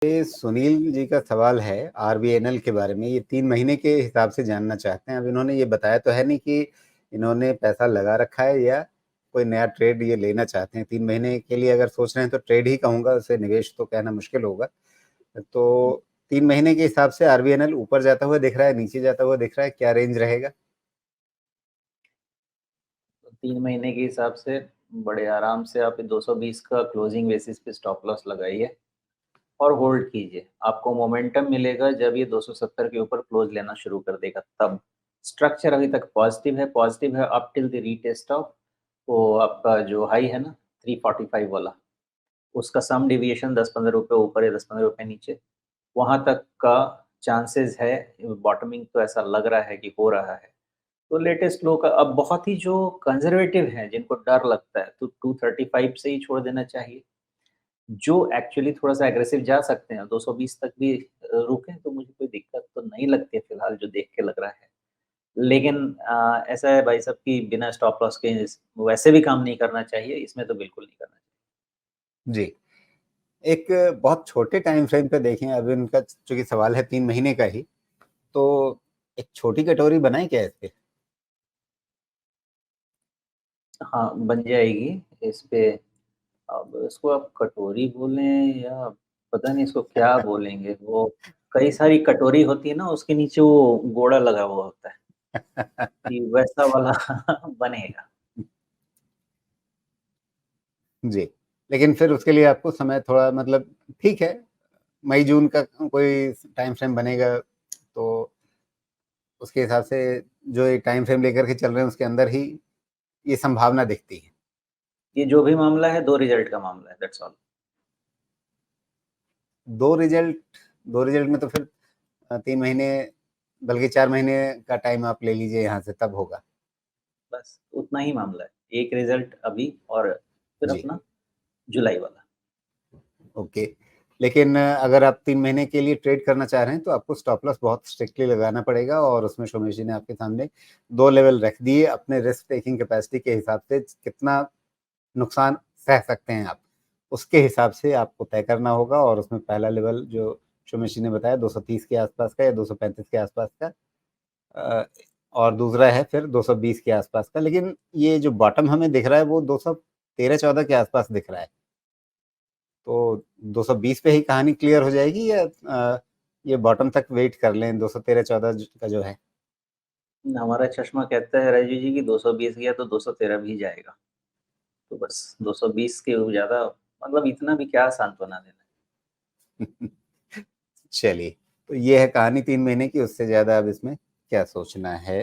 ये सुनील जी का सवाल है आरबीएनएल के बारे में। ये 3 महीने के हिसाब से जानना चाहते हैं। अब इन्होंने ये बताया तो है नहीं कि इन्होंने पैसा लगा रखा है या कोई नया ट्रेड ये लेना चाहते हैं। 3 महीने के लिए अगर सोच रहे हैं तो ट्रेड ही कहूँगा, उसे निवेश तो कहना मुश्किल होगा। तो 3 महीने के हिसाब से आरबीएनएल ऊपर जाता हुआ दिख रहा है, नीचे जाता हुआ दिख रहा है, क्या रेंज रहेगा? 3 महीने के हिसाब से बड़े आराम से आप 220 का क्लोजिंग बेसिस पे स्टॉप लॉस लगाइए और होल्ड कीजिए। आपको मोमेंटम मिलेगा जब ये 270 के ऊपर क्लोज लेना शुरू कर देगा तब। स्ट्रक्चर अभी तक पॉजिटिव है up till the retest of वो आपका जो हाई है ना 345 वाला, उसका सम डेविएशन 10-15 रुपए ऊपर या 10-15 रुपए नीचे, वहाँ तक का चांसेस है। बॉटमिंग तो ऐसा लग रहा है कि हो रहा है। तो लेटेस्ट लो का अब बहुत ही जो कंजर्वेटिव हैं, जिनको डर लगता है, तो 235 से ही छोड़ देना चाहिए। जो एक्चुअली थोड़ा-सा एग्रेसिव जा सकते हैं, 220 तक भी रुकें तो मुझे कोई दिक्कत तो नहीं लगती है फिलहाल जो देख के लग रहा है। लेकिन ऐसा है भाई साहब कि बिना स्टॉप लॉस के वैसे भी काम नहीं करना चाहिए, इसमें तो बिल्कुल नहीं करना चाहिए। जी। एक बहुत छोटे टाइम फ्रेम पे देखें, अब इनका चूँकि सवाल है 3 महीने का ही, तो एक छोटी कटोरी बनाएँ क्या इसकी? हाँ, बन जाएगी इस पे। अब इसको आप कटोरी बोलें या पता नहीं इसको क्या बोलेंगे, वो कई सारी कटोरी होती है ना, उसके नीचे वो गोला लगा हुआ होता है, कि वैसा वाला बनेगा। जी, लेकिन फिर उसके लिए आपको समय थोड़ा मतलब ठीक है, मई-जून का कोई टाइम फ्रेम बनेगा, तो उसके हिसाब से जो ये टाइम फ्रेम लेकर के चल रहे हैं, उसके अंदर ही ये संभावना दिखती है। ये जो भी मामला है 2 रिज़ल्ट का मामला है, दैट्स ऑल। 2 रिज़ल्ट 2 रिज़ल्ट में तो फिर 3 महीने बल्कि 4 महीने का टाइम आप ले लीजिए यहाँ से, तब होगा। बस उतना ही मामला है। एक रिज़ल्ट अभी और फिर जी, अपना जुलाई वाला। ओके। लेकिन अगर आप 3 महीने के लिए ट्रेड करना चाह रहे हैं, तो आपको स्टॉप लॉस बहुत स्ट्रिक्टली लगाना पड़ेगा और उसमें शोमेश जी ने आपके सामने 2 लेवल रख दिए अपने रिस्क टेकिंग कैपेसिटी के हिसाब से कितना नुकसान सह सकते हैं आप, उसके हिसाब से आपको तय करना होगा और उसमें पहला लेवल जो शोमेश जी ने बताया 230 के आसपास का या 235 के आसपास का, अ, और दूसरा है फिर 220 के आसपास का। लेकिन ये जो बॉटम हमें दिख रहा है वो 213-14 के आसपास दिख रहा है। तो 220 पे ही कहानी क्लियर हो जाएगी या ये बॉटम तक वेट कर लें 213-14 का जो है? हमारा चश्मा कहता है राजीव जी कि 220 गया तो 213 भी जाएगा। तो बस 220 के ज़्यादा मतलब इतना भी क्या सांत्वना देना। चलिए, तो ये है कहानी 3 महीने की, उससे ज़्यादा अब इसमें क्या सोचना है।